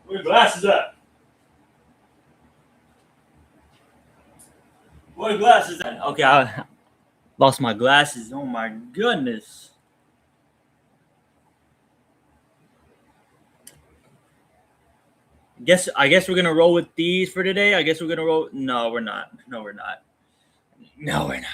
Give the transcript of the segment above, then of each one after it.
Where your glasses at? Where your glasses at? Okay, I lost my glasses. Oh my goodness. I guess we're gonna roll with these for today. I guess we're gonna roll. No, we're not. No, we're not. No, we're not.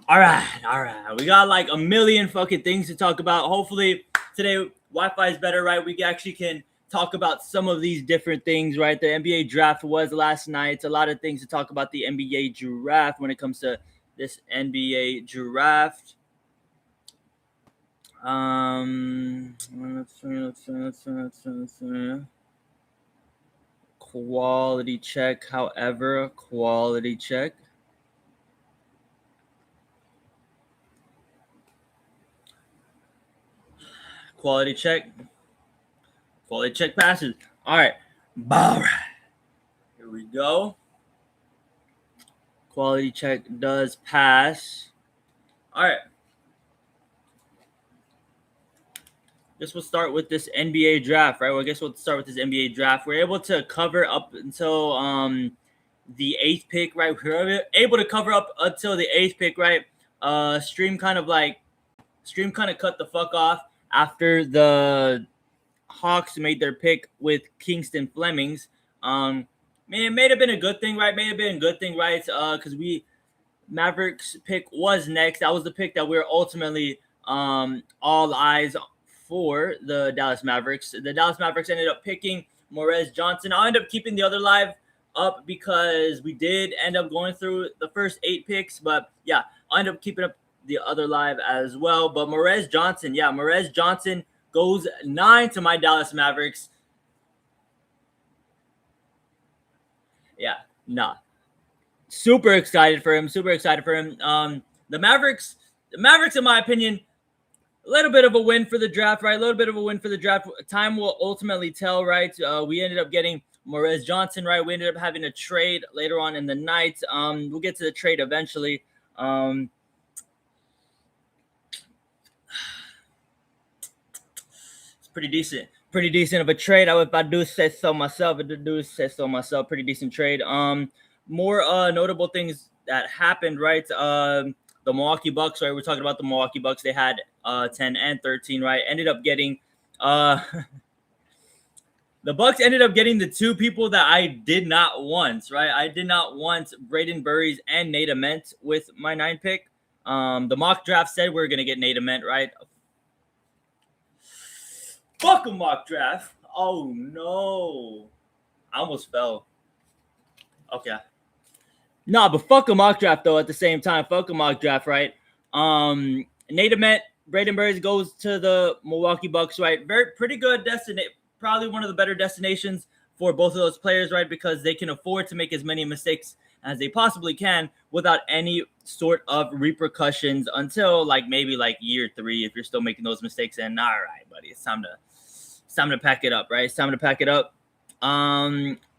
All right, all right. We got like a million fucking things to talk about. Hopefully today Wi-Fi is better, right? We actually can talk about some of these different things, right? The NBA draft was last night. A lot of things to talk about the NBA draft when it comes to this NBA draft. Let's see. Quality check, however, quality check. Quality check. Quality check passes. All right. All right. Here we go. Quality check does pass. All right. Guess we'll start with this NBA draft, right? Well, I guess we'll start with this NBA draft. We're able to cover up until the 8th pick, right? We're able to cover up until the 8th pick, right? Stream kind of cut the fuck off after the Hawks made their pick with Kingston Flemings. It may have been a good thing, right? May have been a good thing, right? Because Mavericks pick was next. That was the pick that we were ultimately all eyes for the Dallas Mavericks. The Dallas Mavericks ended up picking Morez Johnson. I'll end up keeping the other live up because we did end up going through the first 8 picks. But yeah, I'll end up keeping up the other live as well. But Morez Johnson goes 9 to my Dallas Mavericks. Yeah, nah. Super excited for him. The Mavericks, in my opinion, a little bit of a win for the draft, right? A little bit of a win for the draft. Time will ultimately tell, right? We ended up getting Morez Johnson, right? We ended up having a trade later on in the night. We'll get to the trade eventually. It's pretty decent. Pretty decent of a trade. If I do say so myself, pretty decent trade. More notable things that happened, right? The Milwaukee Bucks, right? We're talking about the Milwaukee Bucks. They had 10 and 13, right? Ended up getting the Bucks ended up getting the 2 people that I did not want, right? I did not want Braden Burries and Nate Ament with my 9 pick. The mock draft said we are gonna get Nate Ament, right? Fuck a mock draft. Oh no. I almost fell. Okay. Nah, but fuck a mock draft though. At the same time, fuck a mock draft, right? Nate Ament, Braden Burries goes to the Milwaukee Bucks, right? Pretty good destination. Probably one of the better destinations for both of those players, right? Because they can afford to make as many mistakes as they possibly can without any sort of repercussions until maybe year 3 if you're still making those mistakes. And all right, buddy, it's time to pack it up, right? It's time to pack it up.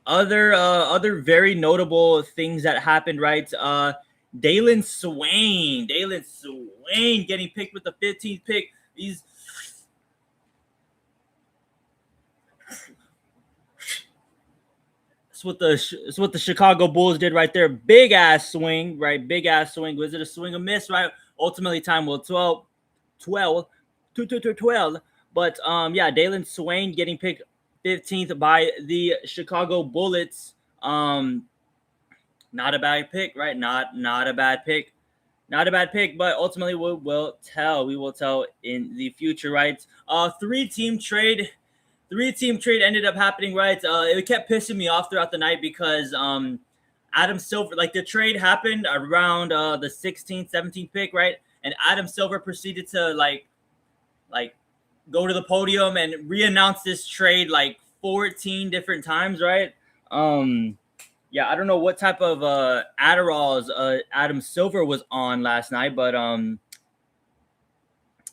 Other very notable things that happened, right? Dalen Swain getting picked with the 15th pick. It's what the Chicago Bulls did right there. Big ass swing, right? Big ass swing. Was it a swing, a miss, right? Ultimately, time will 12. But yeah, Dalen Swain getting picked 15th by the Chicago Bullets. Not a bad pick, right? Not a bad pick. Not a bad pick, but ultimately we will tell. We will tell in the future, right? 3-team trade. 3-team trade ended up happening, right? It kept pissing me off throughout the night because Adam Silver, the trade happened around the 16th, 17th pick, right? And Adam Silver proceeded to go to the podium and re-announce this trade 14 different times, right? Yeah, I don't know what type of Adderalls Adam Silver was on last night, but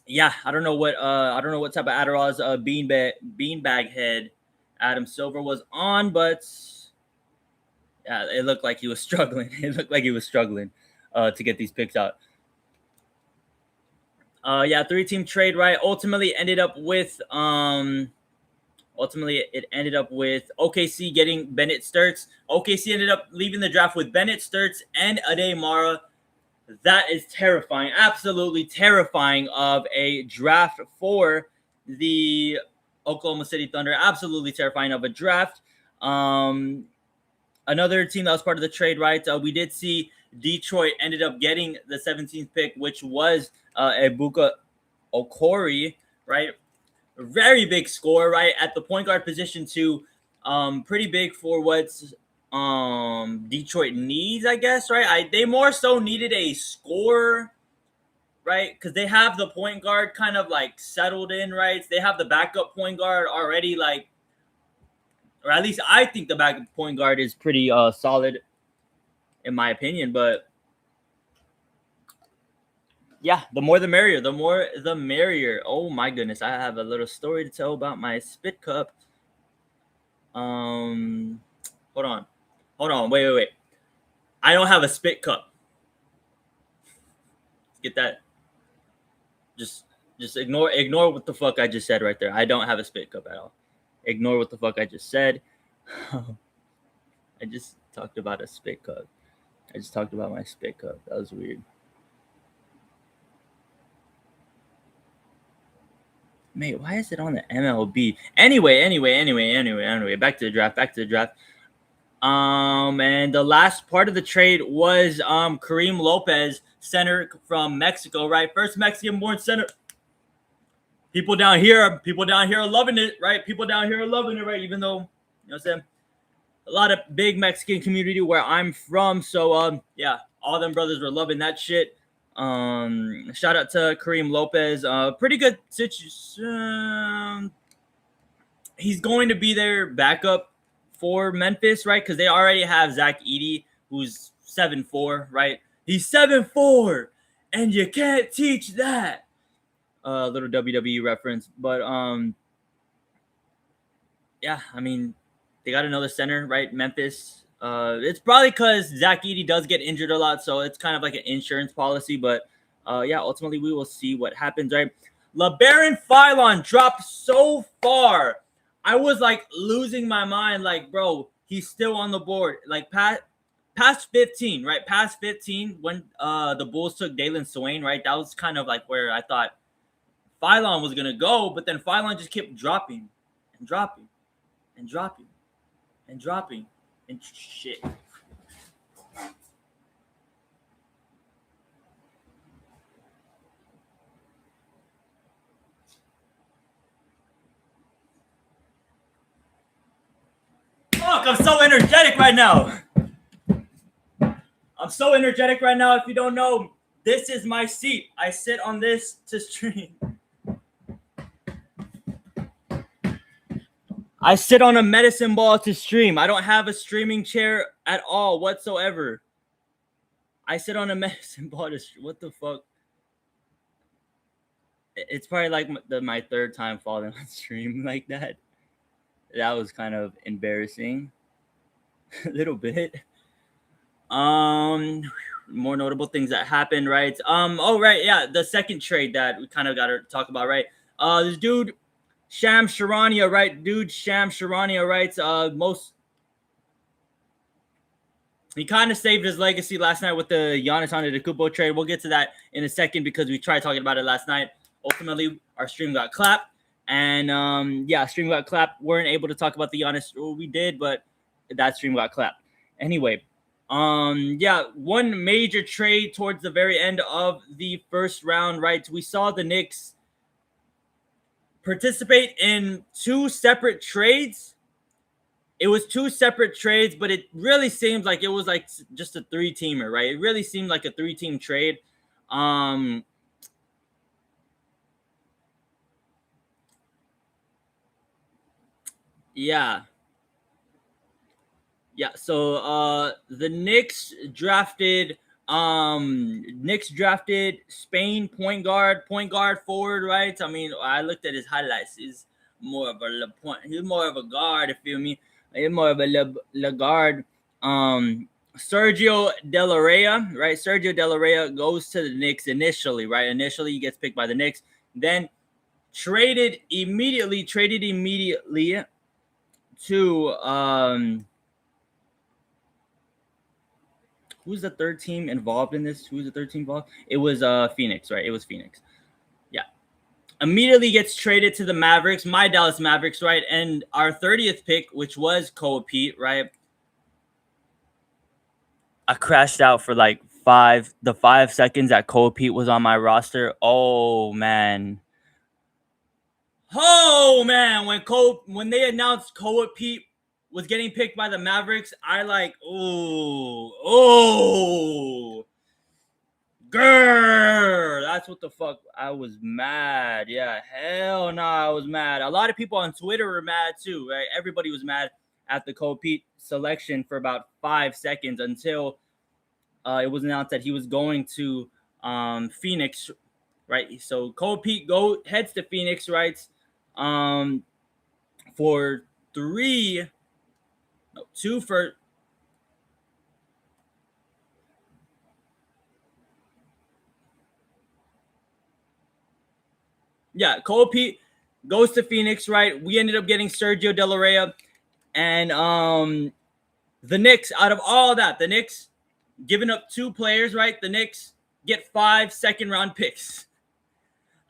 yeah, I don't know what type of Adderall's beanbag head Adam Silver was on, but yeah, it looked like he was struggling. To get these picks out. Yeah, 3-team trade, right? Ultimately ended up with Ultimately, it ended up with OKC getting Bennett Sturts. OKC ended up leaving the draft with Bennett Sturts and Ade Mara. That is terrifying, absolutely terrifying of a draft for the Oklahoma City Thunder. Absolutely terrifying of a draft. Another team that was part of the trade, right? We did see Detroit ended up getting the 17th pick, which was Ibuka Okori, right? Very big score, right? At the point guard position too. Pretty big for what's Detroit needs, I guess, right? They more so needed a scorer, right? Because they have the point guard kind of like settled in, right? They have the backup point guard already, like, or at least I think the backup point guard is pretty solid, in my opinion. But yeah, the more the merrier. The more the merrier. Oh my goodness, I have a little story to tell about my spit cup. Hold on, wait. I don't have a spit cup. Get that. Just ignore what the fuck I just said right there. I don't have a spit cup at all. Ignore what the fuck I just said. I just talked about a spit cup. I just talked about my spit cup. That was weird. Mate, why is it on the MLB? Anyway. Back to the draft. And the last part of the trade was Kareem Lopez, center from Mexico, right? First Mexican-born center. People down here are loving it, right? Even though, you know what I'm saying? A lot of big Mexican community where I'm from. So yeah, all them brothers were loving that shit. Shout out to Kareem Lopez. Pretty good situation. He's going to be their backup for Memphis, right? Because they already have Zach Edey, who's 7'4", right? He's 7'4", and you can't teach that. Little WWE reference, but yeah, I mean, they got another center, right? Memphis. It's probably because Zach Edey does get injured a lot, so it's kind of like an insurance policy. But yeah, ultimately we will see what happens, right? LeBaron Philon dropped so far. I was like losing my mind, like, bro, he's still on the board. Like past 15, right? Past 15 when the Bulls took Dalen Swain, right? That was kind of like where I thought Philon was gonna go, but then Philon just kept dropping and shit. Fuck, I'm so energetic right now. If you don't know, this is my seat. I sit on this to stream. I sit on a medicine ball to stream. I don't have a streaming chair at all whatsoever. I sit on a medicine ball to stream. What the fuck? It's probably like my third time falling on stream like that. That was kind of embarrassing. A little bit. More notable things that happened, right? Oh right, yeah, the second trade that we kind of got to talk about, right? This dude Shams Charania, right? He kind of saved his legacy last night with the Giannis Antetokounmpo trade. We'll get to that in a second because we tried talking about it last night. Ultimately, our stream got clapped. And yeah, stream got clapped. Weren't able to talk about the Giannis. Well, we did, but that stream got clapped. Anyway, yeah, one major trade towards the very end of the first round, right? We saw the Knicks participate in two separate trades. It was two separate trades, but it really seems like it was like just a three-teamer, right? It really seemed like a three-team trade. Yeah. So the Knicks drafted Spain point guard forward, right? I mean, I looked at his highlights. He's more of a guard, if you feel me. He's more of a guard. Sergio De La Rey, right? Sergio De La Rey goes to the Knicks initially, right? Initially, he gets picked by the Knicks. Then traded immediately to who's the third team involved in this? Who's the third team involved? It was Phoenix, right? It was Phoenix. Yeah. Immediately gets traded to the Mavericks, my Dallas Mavericks, right? And our 30th pick, which was Koa Pete, right? I crashed out for like 5 seconds that Koa Pete was on my roster. Oh man. Oh man, when they announced Koa Pete was getting picked by the Mavericks, I like, oh, grrr. That's what the fuck. I was mad. Yeah, hell no, I was mad. A lot of people on Twitter were mad too, right? Everybody was mad at the Koa Pete selection for about 5 seconds until it was announced that he was going to Phoenix, right? So Koa Pete heads to Phoenix, right? For two for yeah, Koa Pete goes to Phoenix, right? We ended up getting Sergio De La Rey, and the Knicks, out of all that, the Knicks giving up 2 players, right? The Knicks get 5 second-round picks.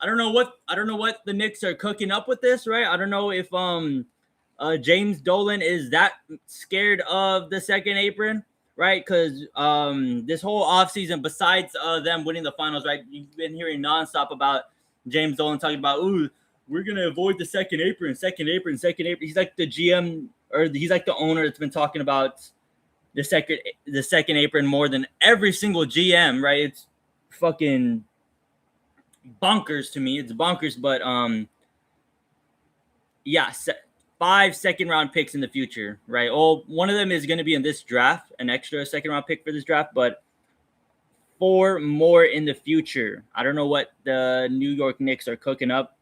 I don't know what the Knicks are cooking up with this, right? I don't know if James Dolan is that scared of the second apron, right? Because this whole offseason, besides them winning the finals, right? You've been hearing nonstop about James Dolan talking about, ooh, we're gonna avoid the second apron. He's like the GM, or he's like the owner that's been talking about the second apron more than every single GM, right? It's fucking bonkers to me. It's bonkers, but yeah, 5 second-round picks in the future, right? Oh, one of them is going to be in this draft, an extra second-round pick for this draft, but 4 more in the future. I don't know what the New York Knicks are cooking up,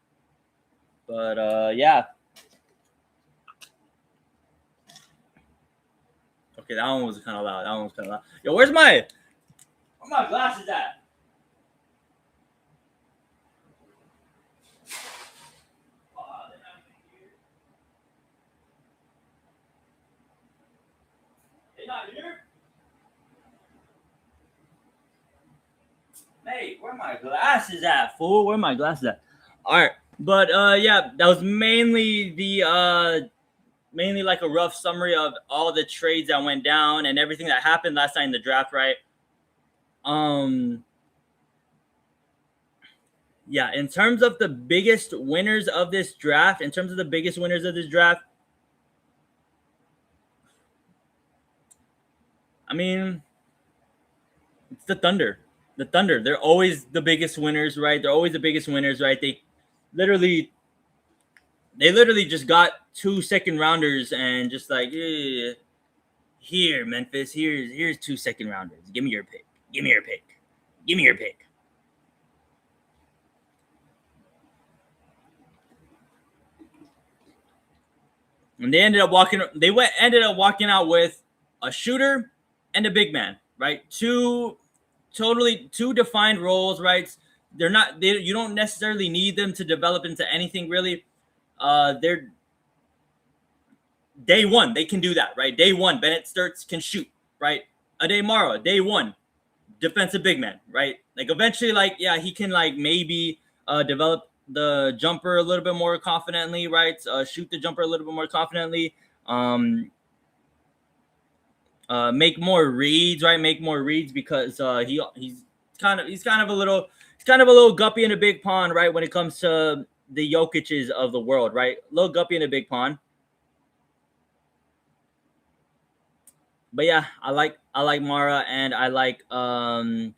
but yeah. Okay, that one was kind of loud. Yo, where my glasses at? They not here? Hey, where my glasses at, fool? Where my glasses at? All right, but yeah, that was mainly like a rough summary of all the trades that went down and everything that happened last night in the draft, right? Yeah, in terms of the biggest winners of this draft, I mean, it's the Thunder. The Thunder, they're always the biggest winners, right? They're always the biggest winners, right? Literally they literally just got 2 second rounders and just like, here, Memphis, here's 2 second rounders. Give me your pick. And they ended up walking out with a shooter and a big man, right? Two defined roles, right? You don't necessarily need them to develop into anything really. They're day one, they can do that, right? Day one, Bennett Sturts can shoot, right? Ade Mara, day one, defensive big man, right? Like eventually, like, yeah, he can like maybe develop the jumper a little bit more confidently, right? Shoot the jumper a little bit more confidently. Make more reads, right? Make more reads because he's kind of a little guppy in a big pond, right? When it comes to the Jokic's of the world, right? Little guppy in a big pond. But yeah, I like Mara, and I like Sturts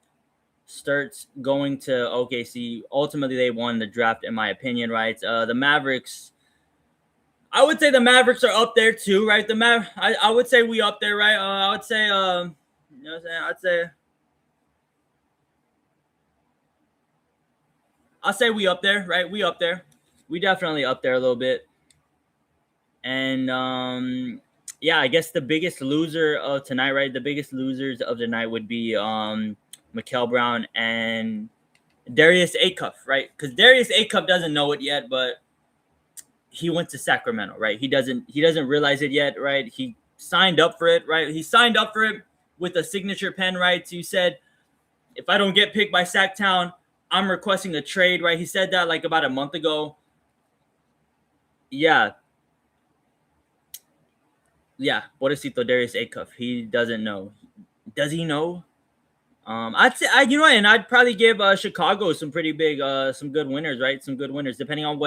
going to OKC. Ultimately, they won the draft, in my opinion, right? The Mavericks, I would say the Mavericks are up there too, right? I would say we up there, right? I would say, you know what I'm saying? I'll say we up there, right? We up there. We definitely up there a little bit. And yeah, I guess the biggest loser of tonight, right? The biggest losers of the night would be Mikal Brown and Darius Acuff, right? Because Darius Acuff doesn't know it yet, but he went to Sacramento, right? He doesn't realize it yet, right? He signed up for it, right? He signed up for it with a signature pen, right? He said, if I don't get picked by Sacktown, I'm requesting a trade, right? He said that like about a month ago. Yeah. Yeah. Bodecito Darius Acuff. He doesn't know. Does he know? I'd say, you know what, and I'd probably give Chicago some pretty big, some good winners, right? Some good winners, depending on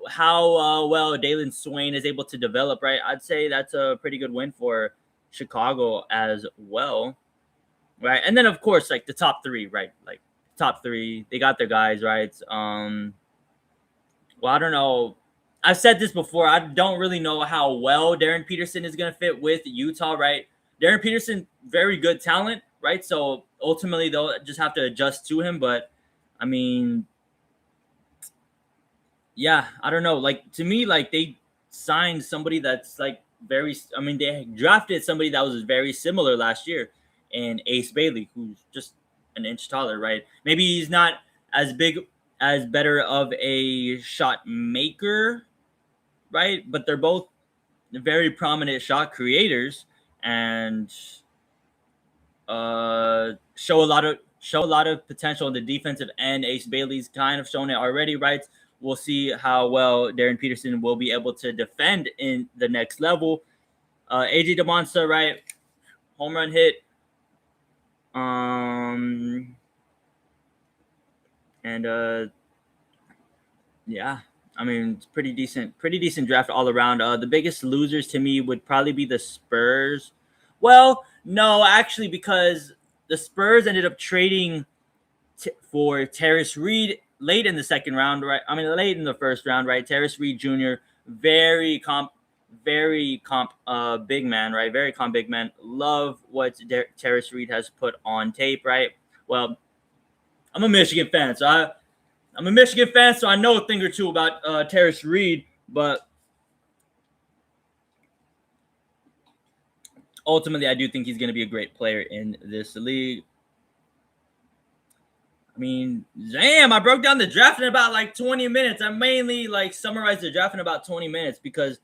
how well Dalen Swain is able to develop, right? I'd say that's a pretty good win for Chicago as well, right? And then of course, like the top three, right? Like top three, they got their guys, right? Well, I don't know. I've said this before. I don't really know how well Darren Peterson is going to fit with Utah, right? Darren Peterson, very good talent, right? So ultimately, they'll just have to adjust to him. But I mean, yeah, I don't know. Like to me, like they signed somebody that's like very. I mean, they drafted somebody that was very similar last year, and Ace Bailey, who's just an inch taller, right? Maybe he's not as big, as better of a shot maker, right? But they're both very prominent shot creators and show a lot of potential in the defensive end. Ace Bailey's kind of shown it already, right? We'll see how well Darren Peterson will be able to defend in the next level. AJ DeMonsta, right? Home run hit. And yeah, I mean, it's pretty decent draft all around. The biggest losers to me would probably be the Spurs. Well, no, actually, because the Spurs ended up trading for Terrace Reed late in the second round, right? I mean, late in the first round, right? Terrace Reed Jr., very comp big man, right? Very comp big man. Love what Terrace Reed has put on tape, right? Well, I'm a Michigan fan, so I know a thing or two about Terrace Reed, but ultimately, I do think he's going to be a great player in this league. I mean, damn, I broke down the draft in about like 20 minutes. I mainly like summarized the draft in about 20 minutes because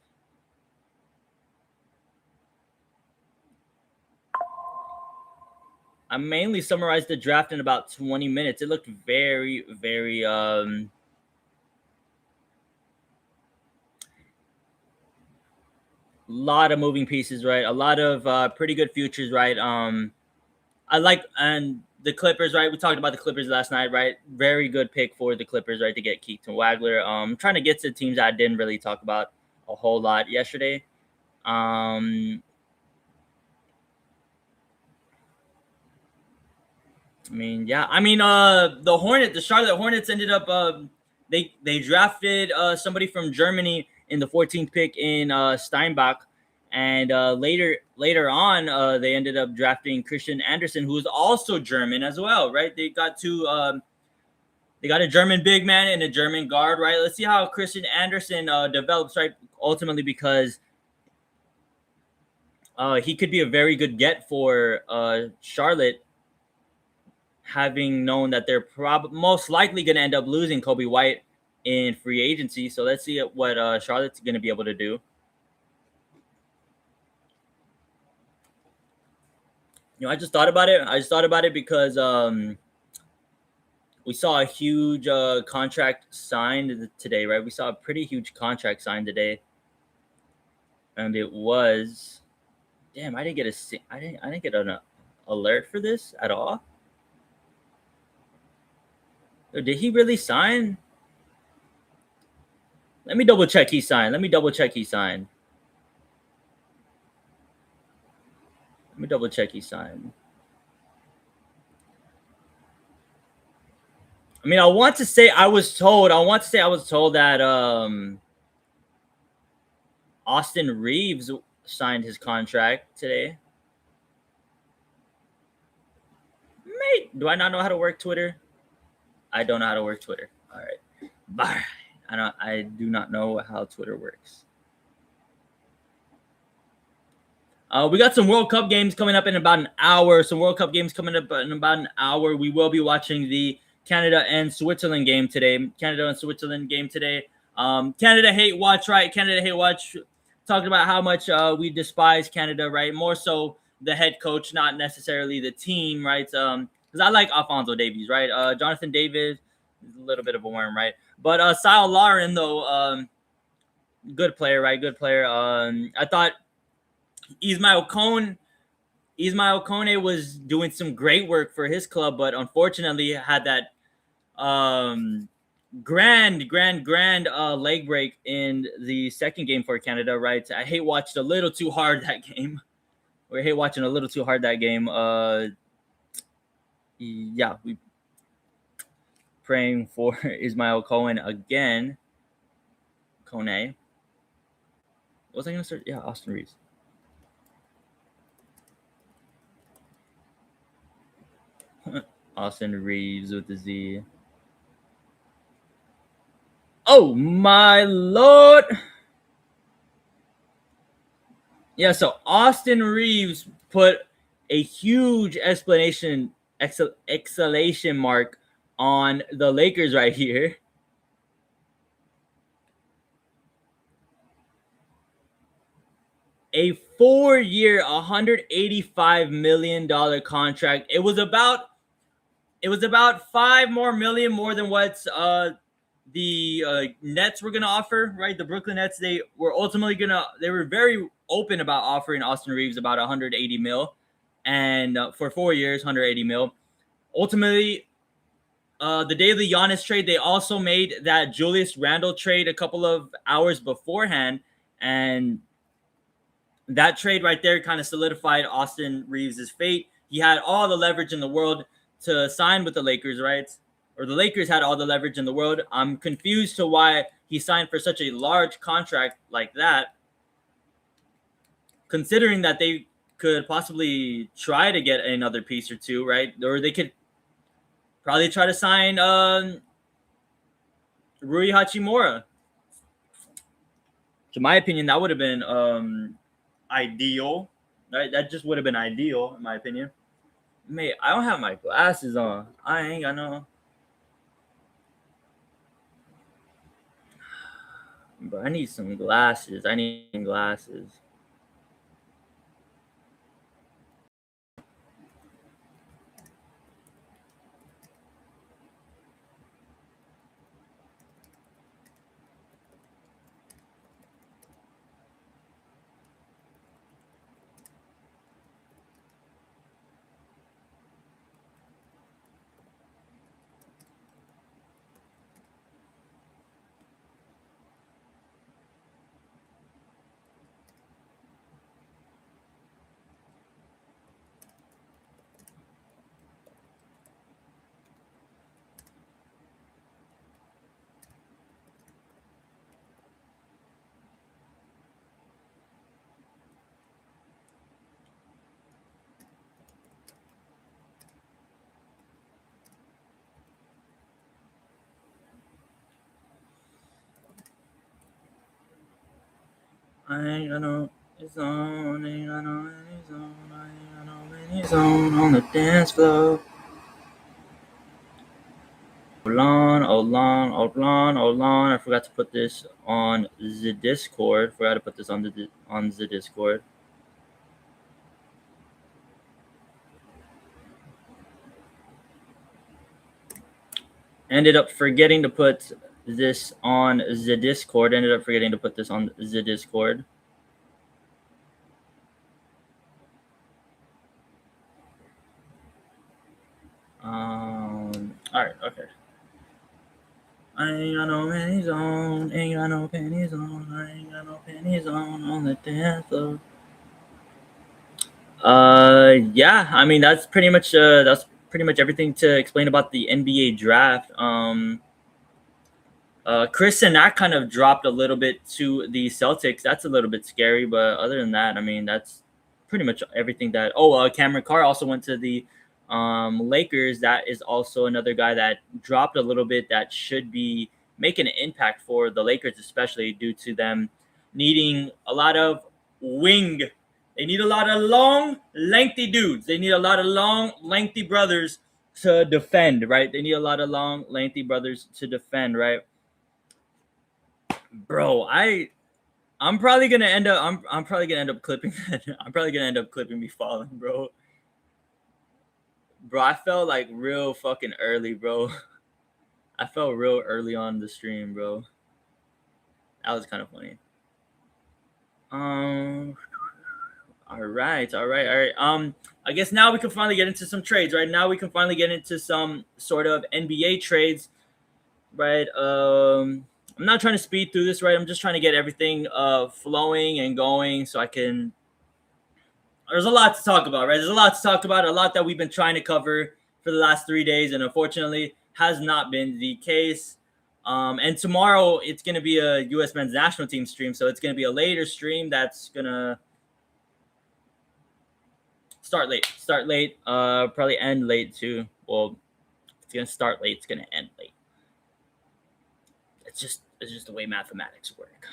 I mainly summarized the draft in about 20 minutes. It looked very, very lot of moving pieces, right? A lot of pretty good futures, right? I like and the Clippers, right? We talked about the Clippers last night, right? Very good pick for the Clippers, right? To get Keaton Wagler. Trying to get to teams I didn't really talk about a whole lot yesterday. I mean, yeah. I mean, the Charlotte Hornets ended up they drafted somebody from Germany in the 14th pick in Steinbach, and later on they ended up drafting Christian Andersen, who is also German as well, right? They got a German big man and a German guard, right? Let's see how Christian Andersen develops, right? Ultimately, because he could be a very good get for Charlotte, having known that they're most likely going to end up losing Kobe White in free agency. So let's see what Charlotte's going to be able to do. I just thought about it because we saw a huge contract signed today, right? We saw a pretty huge contract signed today, and it was, damn, I didn't get an alert for this at all. Did he really sign? Let me double check he signed. Let me double check he signed. I mean, I want to say I was told that Austin Reeves signed his contract today. Mate, do I not know how to work Twitter? I don't know how to work Twitter. All right. Bye. I do not know how Twitter works. We got some World Cup games coming up in about an hour. We will be watching the Canada and Switzerland game today. Canada hate watch, right? Canada hate watch. Talking about how much we despise Canada, right? More so the head coach, not necessarily the team, right? Because I like Alphonso Davies, right? Jonathan David is a little bit of a worm, right? But Sal Lauren, though, good player, right? Good player. I thought Ismail Kone was doing some great work for his club, but unfortunately had that grand leg break in the second game for Canada, right? I hate watched a little too hard that game. We hate watching a little too hard that game. Yeah, we praying for Ismail Cohen again. Kone. What was I gonna start? Yeah, Austin Reeves. Austin Reeves with the Z. Oh my lord! Yeah, so Austin Reeves put a huge exclamation mark on the Lakers right here. A 4-year, $185 million contract. It was about $5 million more than what the Nets were gonna offer, right? The Brooklyn Nets, they were very open about offering Austin Reeves about 180 mil, and for 4 years, 180 mil. Ultimately, the day of the Giannis trade, they also made that Julius Randle trade a couple of hours beforehand, and that trade right there kind of solidified Austin Reeves' fate. He had all the leverage in the world to sign with the Lakers, right? Or the Lakers had all the leverage in the world. I'm confused to why he signed for such a large contract like that, considering that they could possibly try to get another piece or two, right? Or they could probably try to sign Rui Hachimura. To my opinion, that would have been ideal, right? That just would have been ideal, in my opinion. Mate, I don't have my glasses on. I ain't got no. But I need some glasses. I need glasses. I ain't got no zone, ain't got no any zone, I ain't got no any zone on the dance floor. Hold on. I forgot to put this on the Discord. On the Discord. Ended up forgetting to put this on the Discord. All right, okay. I ain't got no panties on, ain't got no panties on, I ain't got no panties on the dance floor. Yeah, I mean that's pretty much everything to explain about the NBA draft. Chris and that kind of dropped a little bit to the Celtics. That's a little bit scary, but other than that, I mean that's pretty much everything that. Oh, Cameron Carr also went to the Lakers. That is also another guy that dropped a little bit. That should be making an impact for the Lakers, especially due to them needing a lot of wing. They need a lot of long, lengthy dudes. They need a lot of long, lengthy brothers to defend, right? They need a lot of long, lengthy brothers to defend, right? Bro, I'm probably gonna end up I'm probably gonna end up clipping I'm probably gonna end up clipping me falling, bro. Bro, I felt like real fucking early, bro. I felt real early on the stream, bro. That was kind of funny. Um all right. I guess now we can finally get into some trades, right? Now we can finally get into some sort of NBA trades, right? I'm not trying to speed through this, right? I'm just trying to get everything flowing and going so I can. There's a lot to talk about, right? There's a lot to talk about, a lot that we've been trying to cover for the last 3 days, and unfortunately has not been the case. And tomorrow it's going to be a U.S. men's national team stream, so it's going to be a later stream that's going to start late, probably end late too. Well, it's going to start late, it's going to end late. It's just the way mathematics work.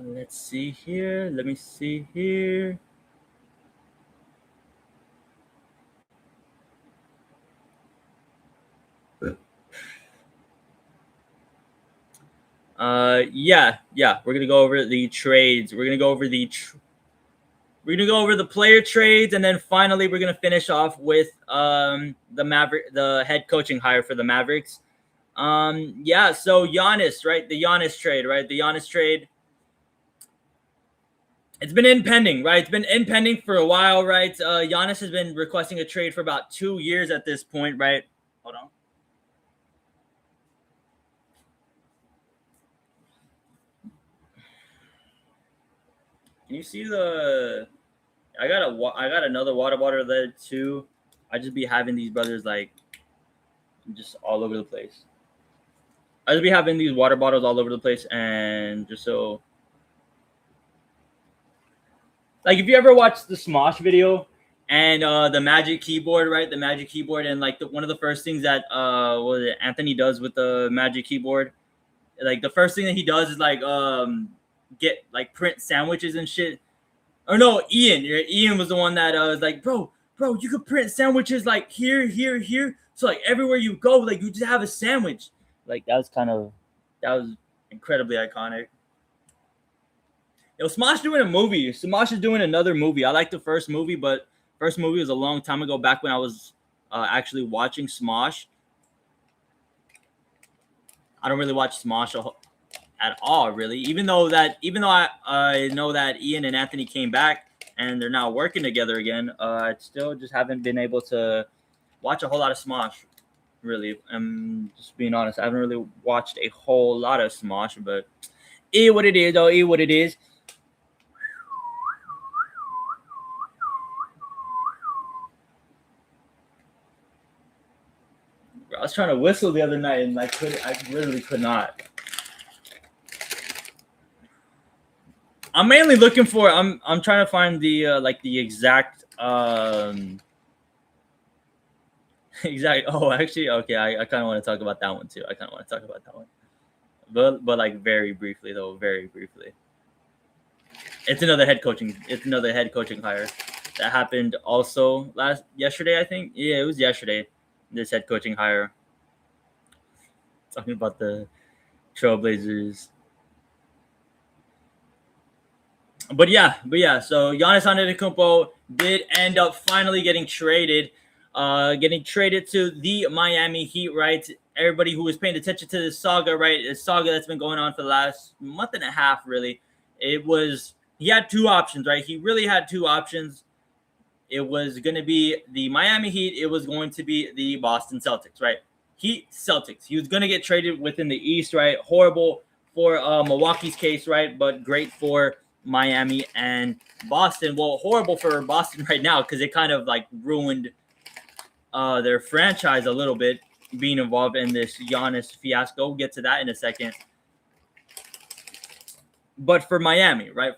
Let's see here. Let me see here. Yeah. We're gonna go over the trades. We're gonna go over the player trades, and then finally we're gonna finish off with the head coaching hire for the Mavericks. Yeah. So Giannis, right? The Giannis trade, right? The Giannis trade. It's been impending, right? It's been impending for a while, right? Giannis has been requesting a trade for about 2 years at this point, right? Hold on. Can you see the? I got another water bottle there too. I just be having these brothers like just all over the place. I just be having these water bottles all over the place, and just so like if you ever watched the Smosh video and the Magic keyboard, right? The Magic keyboard, and like one of the first things that Anthony does with the Magic keyboard, like the first thing that he does is like get like print sandwiches and shit. Or no, Ian. Ian was the one that was like, bro, you could print sandwiches like here. So like everywhere you go, like you just have a sandwich. Like that was incredibly iconic. Yo, Smosh doing a movie. Smosh is doing another movie. I like the first movie, but first movie was a long time ago, back when I was actually watching Smosh. I don't really watch Smosh at all, really. Even though I know that Ian and Anthony came back and they're now working together again, I still just haven't been able to watch a whole lot of Smosh. Really, I'm just being honest. I haven't really watched a whole lot of Smosh, but what it is, though. What it is. I was trying to whistle the other night and I literally could not. I'm mainly looking for. I'm trying to find the the exact exact. Oh, actually, okay. I kind of want to talk about that one too. But like very briefly though, very briefly. It's another head coaching hire that happened also yesterday. I think it was yesterday. This head coaching hire. Talking about the Trailblazers. But yeah. So Giannis Antetokounmpo did end up finally getting traded to the Miami Heat. Right, everybody who was paying attention to this saga, right, this saga that's been going on for the last month and a half, really. He had two options, right? He really had two options. It was going to be the Miami Heat. It was going to be the Boston Celtics, right? Heat, Celtics. He was going to get traded within the East, right? Horrible for Milwaukee's case, right? But great for Miami and Boston. Well, horrible for Boston right now because it kind of like ruined their franchise a little bit, being involved in this Giannis fiasco. We'll get to that in a second. But for Miami, right?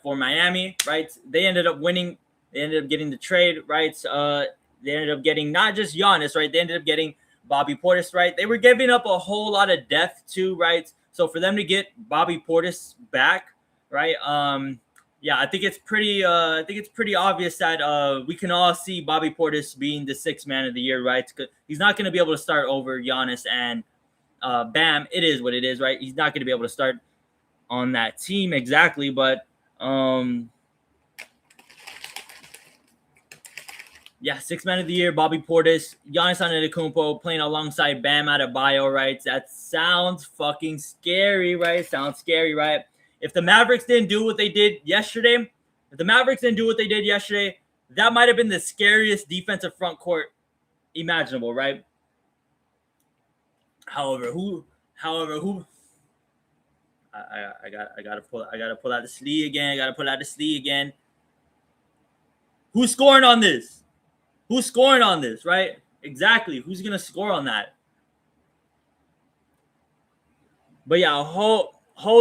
They ended up winning. They ended up getting the trade, right? They ended up getting not just Giannis, right? They ended up getting Bobby Portis, right? They were giving up a whole lot of depth too, right? So for them to get Bobby Portis back, right? yeah, I think it's pretty obvious that we can all see Bobby Portis being the sixth man of the year, right? He's not going to be able to start over Giannis and Bam. It is what it is, right? He's not going to be able to start on that team exactly, but yeah, sixth man of the year, Bobby Portis, Giannis Antetokounmpo playing alongside Bam Adebayo, right? That sounds fucking scary, right? Sounds scary, right? If the Mavericks didn't do what they did yesterday, that might have been the scariest defensive front court imaginable, right? However, who? I gotta pull out the sleeve again. Who's scoring on this? Right? Exactly. Who's gonna score on that? But yeah, a whole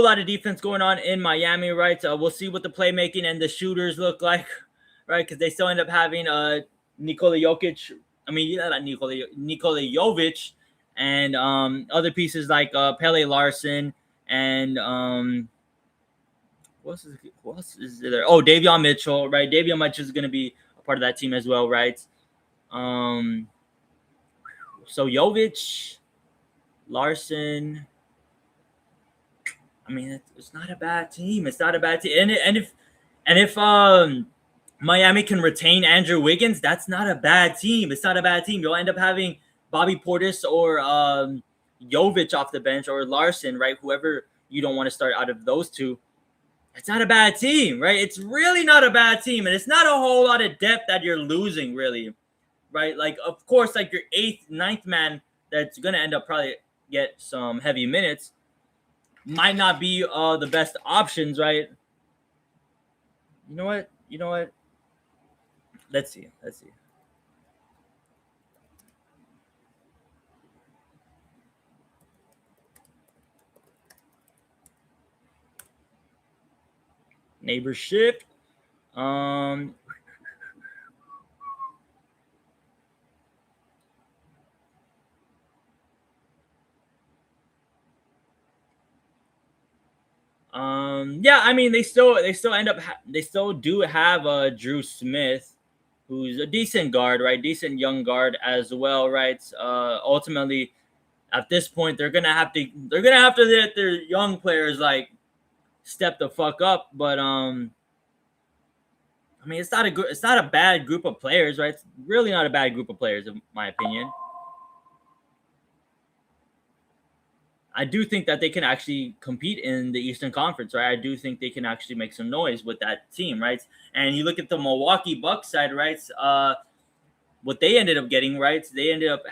lot of defense going on in Miami, right? So we'll see what the playmaking and the shooters look like, right? Because they still end up having Nikola Jokic. I mean, not Nikola Jovic, and other pieces like Pele Larson and what else is there? Oh, Davion Mitchell, right? Davion Mitchell is going to be a part of that team as well, right? So Jovic, Larson. I mean, it's not a bad team. And if Miami can retain Andrew Wiggins, that's not a bad team. It's not a bad team. You'll end up having Bobby Portis or Jovic off the bench or Larson, right? Whoever you don't want to start out of those two. It's not a bad team, right? It's really not a bad team. And it's not a whole lot of depth that you're losing, really, right? Like, of course, like your eighth, ninth man that's going to end up probably get some heavy minutes might not be the best options, right? You know what? Let's see. Neighborship. Yeah, I mean they still do have Drew Smith, who's a decent guard, right? Decent young guard as well, right? Ultimately, at this point, they're gonna have to let their young players like step the fuck up. But I mean, it's not a bad group of players, right? It's really not a bad group of players, in my opinion. I do think that they can actually compete in the Eastern Conference, right? I do think they can actually make some noise with that team, right? And you look at the Milwaukee Bucks side, right? What they ended up getting, right? They ended up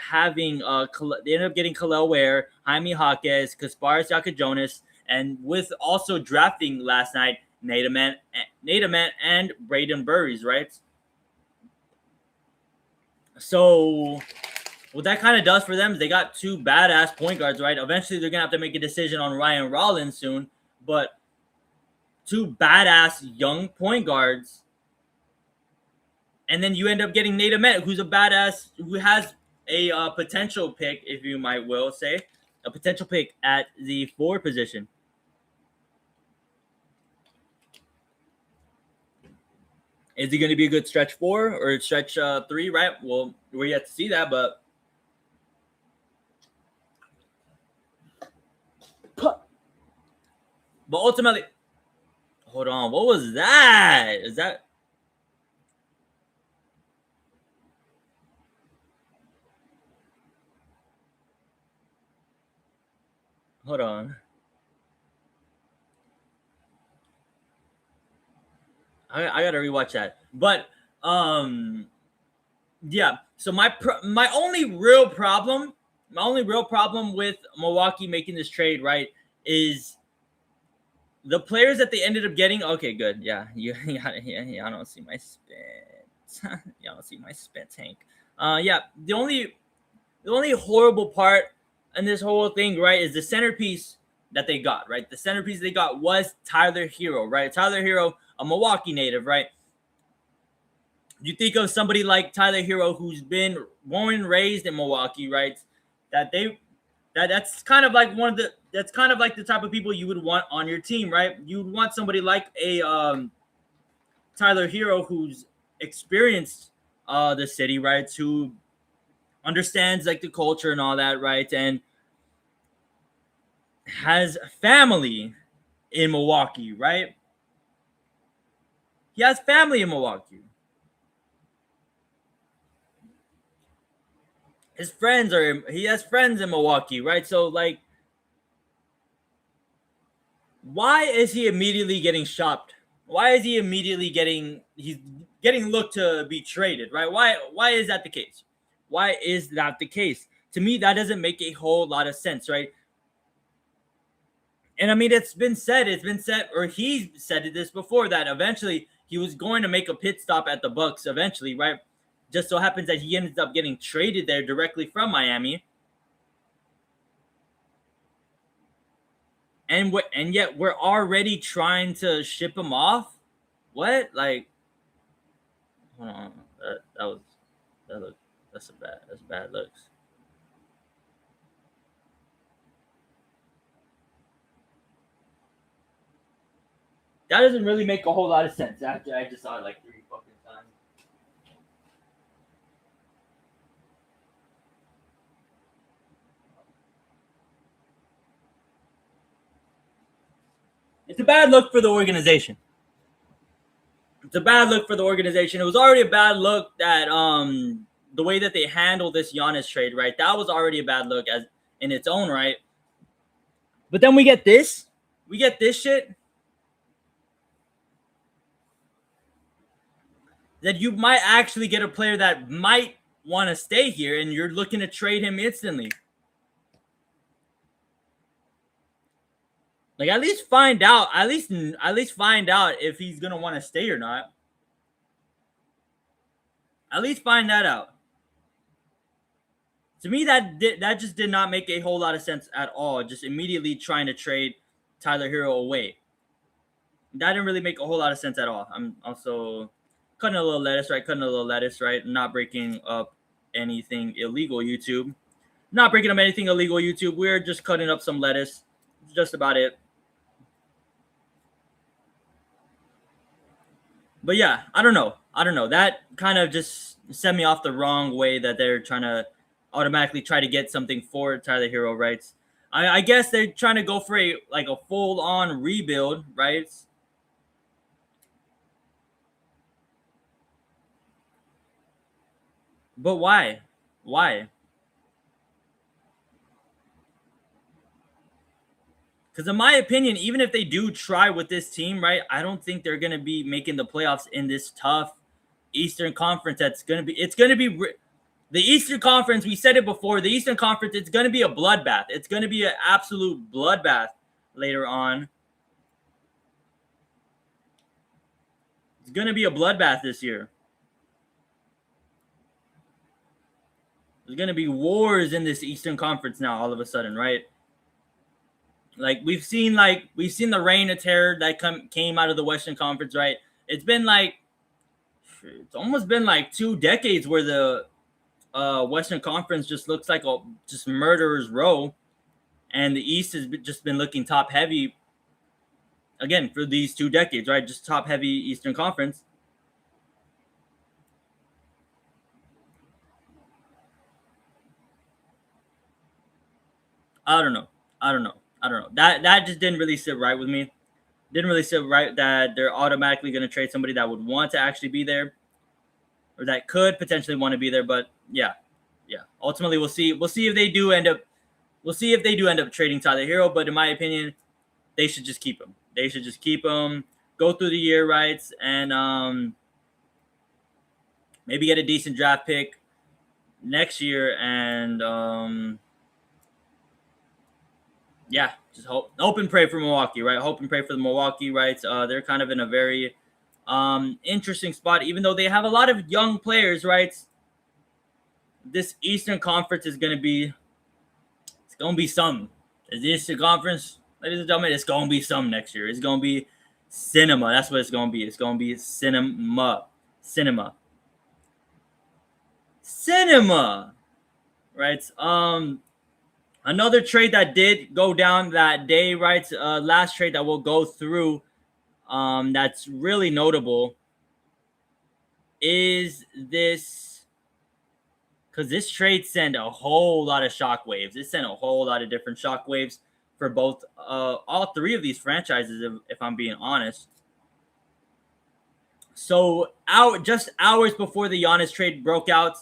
getting Khalil Ware, Jaime Jaquez, Kasparis Jonas, and with also drafting last night Nate and Braden Burries, right? So what that kind of does for them is they got two badass point guards, right? Eventually, they're gonna have to make a decision on Ryan Rollins soon, but two badass young point guards, and then you end up getting Nate Met, who's a badass, who has a potential pick, if you might will say, a potential pick at the 4 position. Is he going to be a good stretch 4 or stretch 3? Right? Well, we're yet to see that, but ultimately, hold on. What was that? Is that? Hold on. I gotta rewatch that. But yeah. So my only real problem with Milwaukee making this trade, right, is the players that they ended up getting. Okay, good. Yeah, I don't see my spit. Y'all don't see my spit tank. Yeah. The only horrible part in this whole thing, right, is the centerpiece that they got, right? The centerpiece they got was Tyler Hero, right? Tyler Hero, a Milwaukee native, right? You think of somebody like Tyler Hero, who's been born and raised in Milwaukee, right? That's kind of like that's kind of like the type of people you would want on your team, right? You would want somebody like a Tyler Hero, who's experienced the city, right? Who understands like the culture and all that, right? And has family in Milwaukee, right? He has family in Milwaukee. He has friends in Milwaukee, right? So like, why is he immediately getting shopped? Why is he immediately he's getting looked to be traded, right? Why is that the case? Why is that the case? To me, that doesn't make a whole lot of sense, right? And I mean, it's been said, or he said this before, that eventually he was going to make a pit stop at the Bucks eventually, right? Just so happens that he ended up getting traded there directly from Miami. And yet we're already trying to ship him off. What? Like, hold on. That was that look. That's bad looks. That doesn't really make a whole lot of sense. After I just saw it like 3 fucking times. It's a bad look for the organization. It's a bad look for the organization. It was already a bad look that the way that they handled this Giannis trade, right? That was already a bad look as in its own right. But then we get this. We get this shit. That you might actually get a player that might want to stay here, and you're looking to trade him instantly. Like, at least find out. At least find out if he's gonna want to stay or not. At least find that out. To me, that just did not make a whole lot of sense at all. Just immediately trying to trade Tyler Hero away. That didn't really make a whole lot of sense at all. I'm also cutting a little lettuce, right? Cutting a little lettuce, right? Not breaking up anything illegal, YouTube. Not breaking up anything illegal, YouTube. We're just cutting up some lettuce. Just about it. But yeah, I don't know. That kind of just set me off the wrong way that they're trying to automatically try to get something for Tyler Hero, right? I guess they're trying to go for a full on rebuild, right? But why? Why? Because in my opinion, even if they do try with this team, right, I don't think they're going to be making the playoffs in this tough Eastern Conference. It's going to be the Eastern Conference. We said it before. The Eastern Conference, it's going to be a bloodbath. It's going to be an absolute bloodbath later on. It's going to be a bloodbath this year. There's going to be wars in this Eastern Conference now all of a sudden, right? Like we've seen the reign of terror that came out of the Western Conference, right? It's it's almost been like 2 decades where the Western Conference just looks like a just murderer's row, and the East has just been looking top heavy again for these 2 decades, right? Just top heavy Eastern Conference. I don't know. That just didn't really sit right with me. Didn't really sit right that they're automatically going to trade somebody that would want to actually be there, or that could potentially want to be there. But yeah. Ultimately, we'll see. We'll see if they do end up. We'll see if they do end up trading Tyler Hero. But in my opinion, they should just keep him. They should just keep him. Go through the year rights and maybe get a decent draft pick next year and yeah, just hope and pray for Milwaukee, right? Hope and pray for the Milwaukee, right? They're kind of in a very interesting spot, even though they have a lot of young players, right? This Eastern Conference is gonna be some. The Eastern Conference, ladies and gentlemen, it's gonna be some next year. It's gonna be cinema. That's what it's gonna be. It's gonna be cinema. Right? Another trade that did go down that day, right? Last trade that we'll go through, that's really notable is this, because this trade sent a whole lot of shockwaves. It sent a whole lot of different shockwaves for both, all three of these franchises, if I'm being honest. So just hours before the Giannis trade broke out,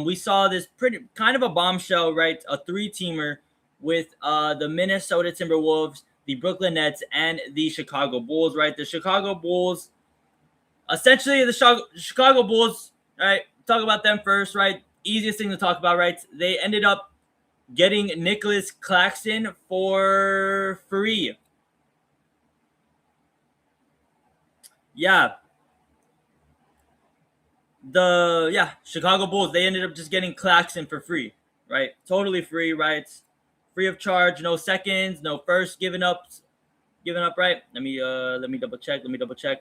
we saw this pretty kind of a bombshell, right? A three-teamer with the Minnesota Timberwolves, the Brooklyn Nets, and the Chicago Bulls, right? The Chicago Bulls, essentially the Chicago Bulls, right? Talk about them first, right? Easiest thing to talk about, right? They ended up getting Nicholas Claxton for free. Yeah. Chicago Bulls, they ended up just getting Claxton for free, right? Totally free, right? Free of charge, no seconds, no first given up, right? Let me double check,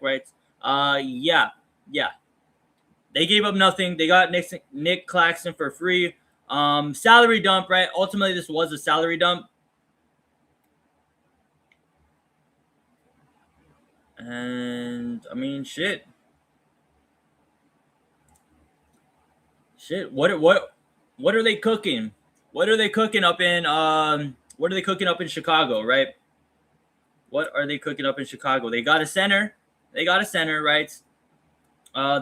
right? Yeah. They gave up nothing. They got Nick Claxton for free. Salary dump, right? Ultimately, this was a salary dump. And I mean, shit. What are they cooking? What are they cooking up in Chicago, right? What are they cooking up in Chicago? They got a center. Right?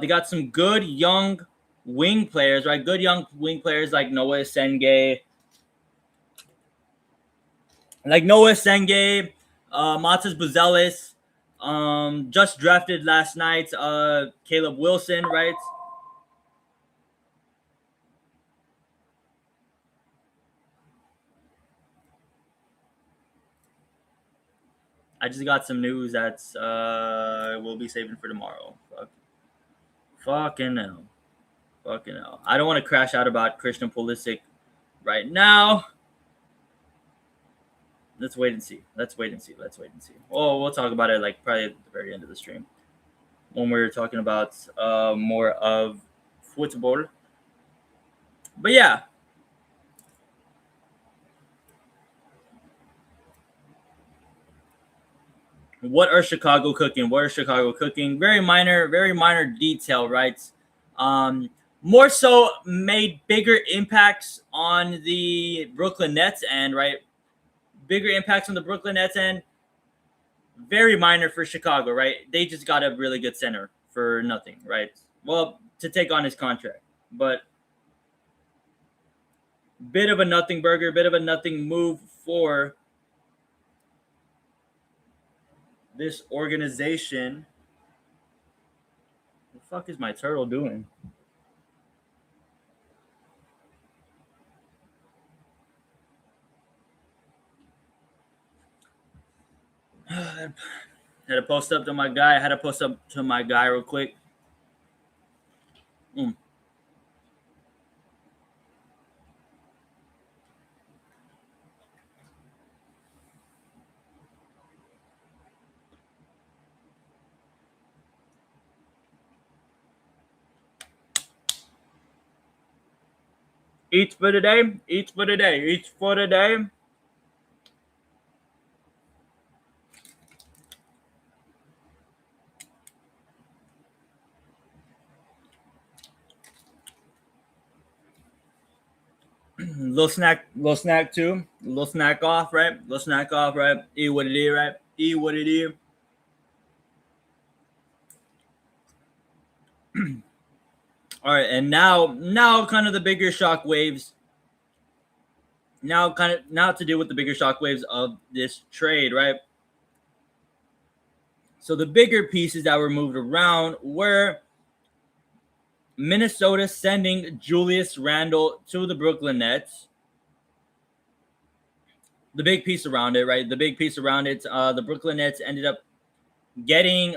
They got some good young wing players, right? Good young wing players like Noah Senge, Matas Buzelis, just drafted last night, Caleb Wilson, right? I just got some news that's we'll be saving for tomorrow. Fucking hell. I don't want to crash out about Christian Pulisic right now. Let's wait and see. Oh, we'll talk about it like probably at the very end of the stream when we're talking about more of football. But yeah. What are Chicago cooking? Very minor detail, right? More so made bigger impacts on the Brooklyn Nets end, right? Bigger impacts on the Brooklyn Nets end. Very minor for Chicago, right? They just got a really good center for nothing, right? Well, to take on his contract, but bit of a nothing burger, bit of a nothing move for this organization. What the fuck is my turtle doing? Had to post up to my guy. Real quick. Each for the day. Little snack too. Little snack off, right? Eat what it is, right? All right, and now kind of the bigger shock waves. Now to deal with the bigger shock waves of this trade, right? So the bigger pieces that were moved around were Minnesota sending Julius Randle to the Brooklyn Nets. The big piece around it, right? The Brooklyn Nets ended up getting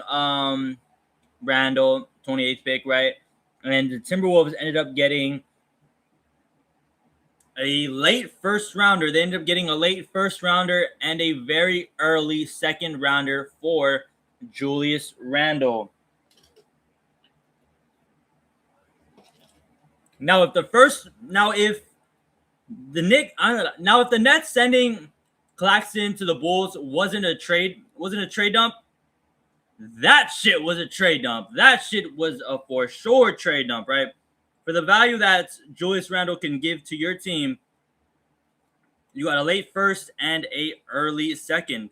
Randle, 28th pick, right? And the Timberwolves ended up getting a late first rounder. They ended up getting a late first rounder and a very early second rounder for Julius Randle. If the Nets sending Claxton to the Bulls wasn't a trade dump, That shit was a trade dump. That shit was a for sure trade dump, right? For the value that Julius Randle can give to your team, you got a late first and a early second.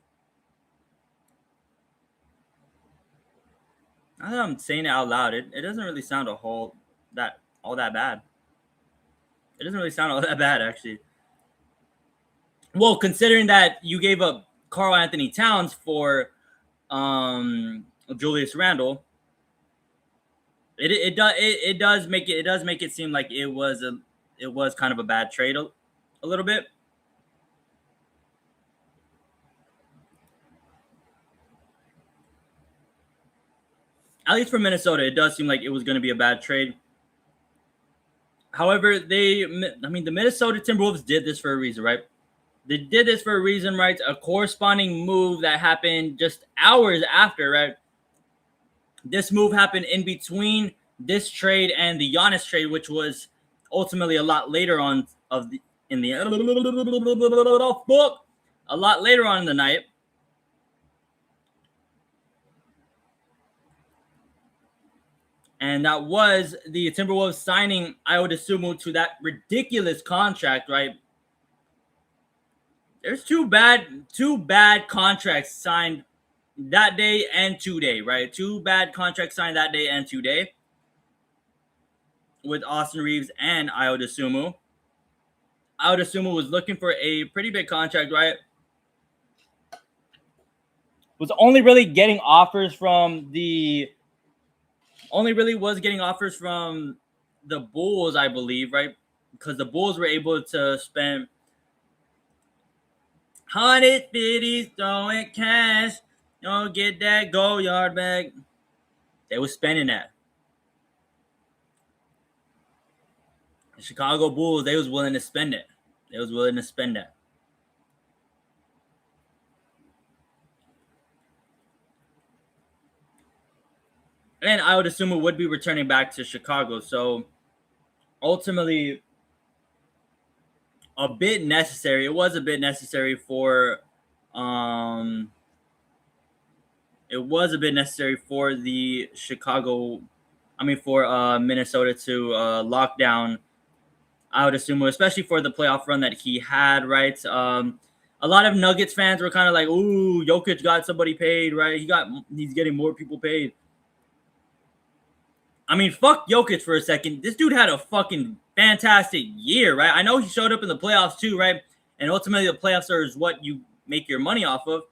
Now that I'm saying it out loud, it doesn't really sound all that bad. It doesn't really sound all that bad, actually. Well, considering that you gave up Karl Anthony Towns for Julius Randle, it does make it seem like it was kind of a bad trade a little bit. At least for Minnesota, it does seem like it was going to be a bad trade. However, the Minnesota Timberwolves did this for a reason, right? They did this for a reason, right? A corresponding move that happened just hours after, right? This move happened in between this trade and the Giannis trade, which was ultimately a lot later on a lot later on in the night. And that was the Timberwolves signing Ayo Dosunmu to that ridiculous contract, right? There's two bad contracts signed that day and today, right? Two bad contracts signed that day and today with Austin Reeves and Ayo Dosunmu. Ayo Dosunmu was looking for a pretty big contract, right? Was only really getting offers from the Bulls, I believe, right? Because the Bulls were able to spend 150s throwing cash. Don't get that goal yard back. They were spending that. The Chicago Bulls, they was willing to spend it. They was willing to spend that. And I would assume it would be returning back to Chicago. So ultimately, a bit necessary. It was a bit necessary for the Chicago, for Minnesota to lock down, I would assume, especially for the playoff run that he had, right? A lot of Nuggets fans were kind of like, ooh, Jokic got somebody paid, right? He's getting more people paid. I mean, fuck Jokic for a second. This dude had a fucking fantastic year, right? I know he showed up in the playoffs too, right? And ultimately, the playoffs are what you make your money off of.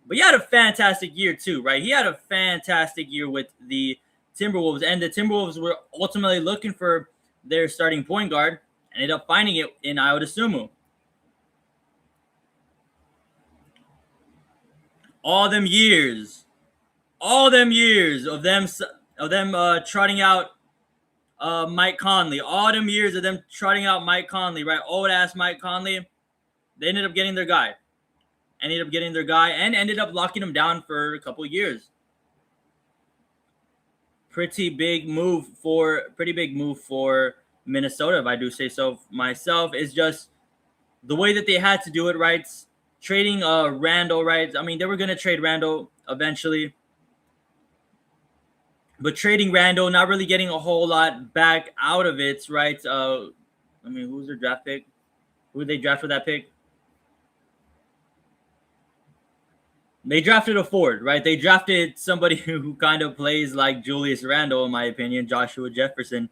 But he had a fantastic year too, right? He had a fantastic year with the Timberwolves, and the Timberwolves were ultimately looking for their starting point guard. Ended up finding it in Ayo Dosunmu. All them years of them trotting out Mike Conley. All them years of them trotting out Mike Conley, right? Old ass Mike Conley. They ended up getting their guy. And ended up locking him down for a couple of years. Pretty big move for Minnesota, if I do say so myself. Is just the way that they had to do it, right? Trading Randle, right? I mean, they were going to trade Randle eventually. But trading Randle, not really getting a whole lot back out of it, right? Who's their draft pick? Who did they draft for that pick? They drafted a forward, right? They drafted somebody who kind of plays like Julius Randle, in my opinion, Joshua Jefferson. It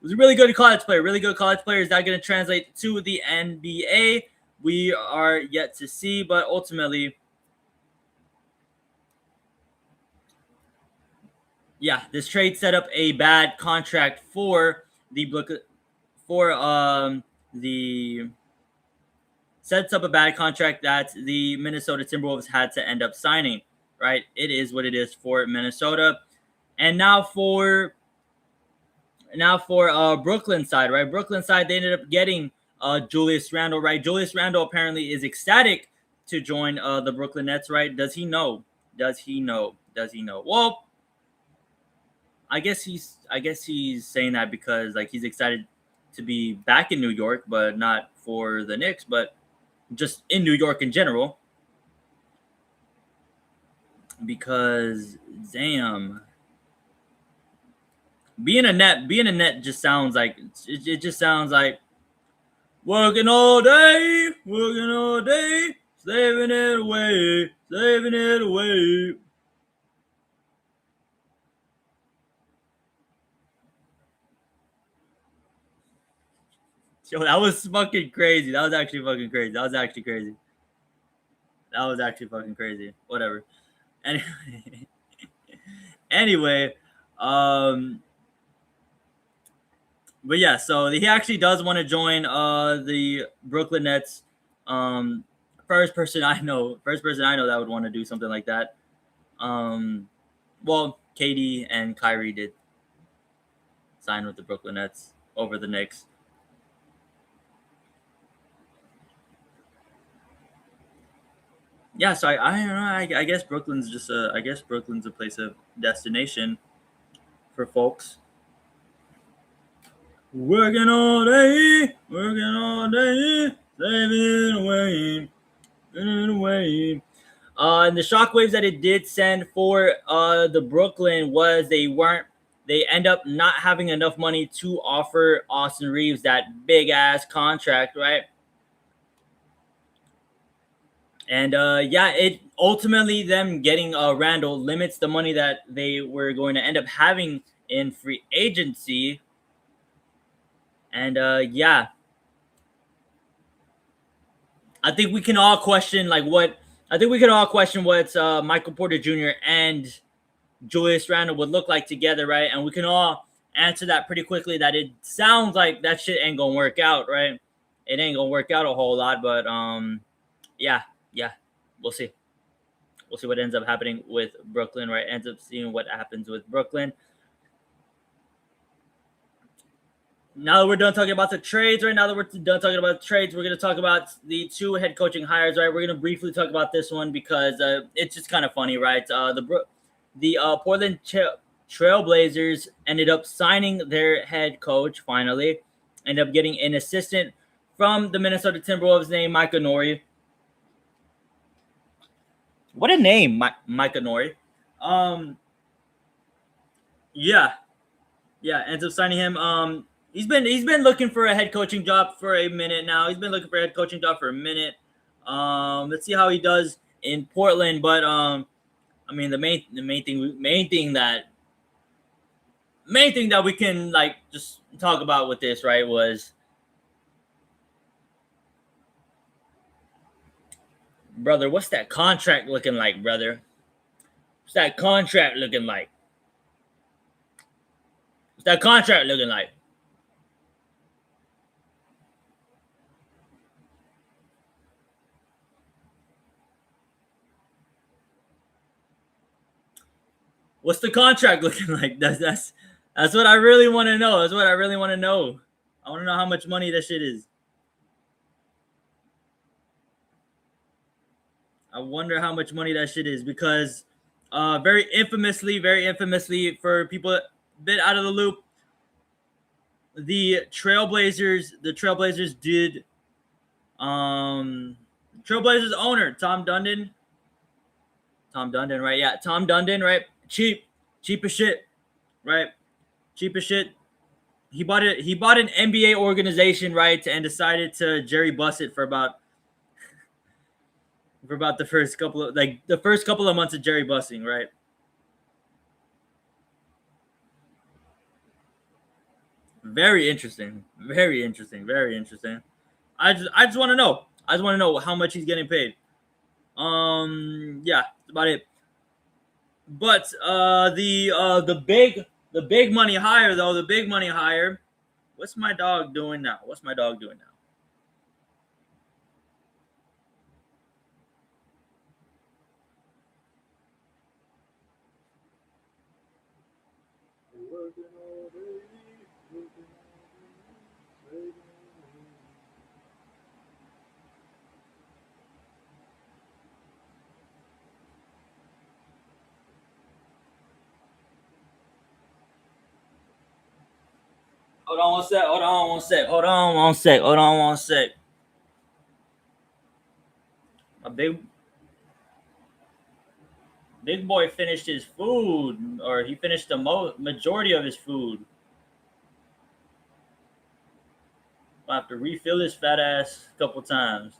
was a really good college player. Is that going to translate to the NBA? We are yet to see, but ultimately, yeah, this trade set up a bad contract for sets up a bad contract that the Minnesota Timberwolves had to end up signing, right? It is what it is for Minnesota. And now for Brooklyn side, right? Brooklyn side, they ended up getting Julius Randle, right? Julius Randle apparently is ecstatic to join the Brooklyn Nets, right? Does he know? Well, I guess he's saying that because like he's excited to be back in New York, but not for the Knicks, but just in New York in general. because damn, being a net just sounds like it just sounds like working all day, slaving it away. Yo, that was fucking crazy. That was actually fucking crazy. That was actually crazy. That was actually fucking crazy. Whatever. Anyway, anyway, um, but yeah, so he actually does want to join the Brooklyn Nets. Um, first person I know that would want to do something like that. Well, KD and Kyrie did sign with the Brooklyn Nets over the Knicks. Yeah, so I don't know. I guess Brooklyn's just a I guess Brooklyn's a place of destination for folks. Working all day, saving it away, giving it away. And the shockwaves that it did send for the Brooklyn was they end up not having enough money to offer Austin Reeves that big ass contract, right? And yeah, it ultimately them getting Randall limits the money that they were going to end up having in free agency. And yeah, I think we can all question like what I think we can all question what Michael Porter Jr. and Julius Randle would look like together, right? And we can all answer that pretty quickly that it sounds like that shit ain't gonna work out, right? It ain't gonna work out a whole lot, but yeah, yeah, we'll see. We'll see what ends up happening with Brooklyn, right? Ends up seeing what happens with Brooklyn. Now that we're done talking about the trades, right? Now that we're done talking about trades, we're going to talk about the two head coaching hires, right? We're going to briefly talk about this one because it's just kind of funny, right? The Portland Trailblazers ended up signing their head coach finally, ended up getting an assistant from the Minnesota Timberwolves named Micah Nori. What a name, Micah Nori. Um, yeah, yeah, ends up signing him. He's been looking for a head coaching job for a minute now. He's been looking for a head coaching job for a minute. Let's see how he does in Portland. But I mean the main thing that we can like just talk about with this, right, was brother, what's that contract looking like, brother? What's that contract looking like? What's that contract looking like? What's the contract looking like? That's what I really want to know. That's what I really want to know. I want to know how much money that shit is. I wonder how much money that shit is because very infamously for people a bit out of the loop, the Trailblazers did Trailblazers owner Tom Dundon, right? Yeah, Tom Dundon, right? Cheap as shit, right? Cheap as shit. He bought an NBA organization, right, and decided to Jerry Buss it for about the first couple of months of Jerry Bussing, right? Very interesting. Very interesting. Very interesting. I just want to know. I just want to know how much he's getting paid. Yeah, that's about it. But the big money hire though, the big money hire. What's my dog doing now? What's my dog doing now? Hold on one sec. Hold on one sec. Hold on one sec. Hold on one sec. My big Big boy finished his food, or he finished the majority of his food. I'll have to refill his fat ass a couple times.